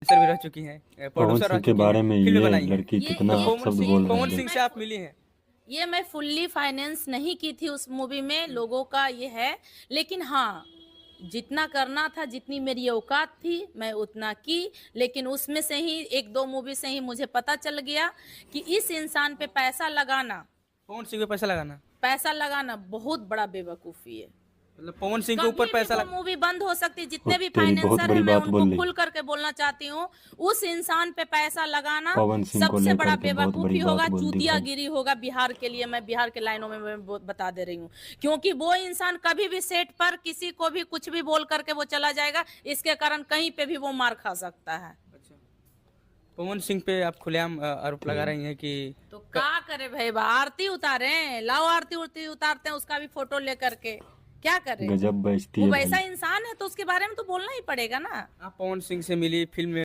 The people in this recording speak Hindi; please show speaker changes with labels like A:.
A: सर भी रह चुकी हैं,
B: पवन
A: प्रोड्यूसर रह
B: सिंह के
A: चुकी
B: बारे
A: हैं,
B: में
A: फिल्म
B: ये
A: बनाई हैं।
B: लड़की कितना शब्द बोल रही
A: पवन
B: है।
A: सिंह से आप मिली हैं?
C: ये मैं फुल्ली फाइनेंस नहीं की थी उस मूवी में, लोगों का ये है। लेकिन हाँ, जितना करना था, जितनी मेरी औकात थी, मैं उतना की। लेकिन उसमें से ही एक दो मूवी से ही मुझे पता चल गया कि इस इंसान पे
A: पवन सिंह पे
C: पैसा लगाना बहुत बड़ा बेवकूफ़ी है।
A: मतलब पवन सिंह के ऊपर पैसा
C: वो मूवी बंद हो सकती है। जितने भी
B: तेरी बहुत
C: फाइनेंसर हैं,
B: बड़ी
C: मैं
B: बात
C: उनको
B: बोल ली।
C: खुल करके बोलना चाहती हूँ, उस इंसान पे पैसा लगाना
B: पवन सिंह को
C: सबसे बड़ा
B: लेकर के बहुत बड़ी
C: बेवकूफ़ी होगा,
B: बात बोल दी भाई।
C: चूतियागिरी होगा बिहार के लिए। मैं बिहार के लाइनों में मैं बता दे रही हूँ, क्योंकि वो इंसान कभी भी सेट पर किसी को भी कुछ भी बोल करके वो चला जाएगा। इसके कारण कहीं पे भी वो मार खा सकता है।
A: अच्छा, पवन सिंह पे आप खुलेआम आरोप लगा रही हैं कि
C: तो क्या करे भाई, आरती उतारे, लाओ आरती उतारते हैं उसका भी फोटो लेकर के, क्या करे।
B: गजब बेइज्जती
C: वो
B: है
C: वैसा
B: भाई।
C: इंसान है तो उसके बारे में तो बोलना ही पड़ेगा ना।
A: आप पवन सिंह से मिली, फिल्म में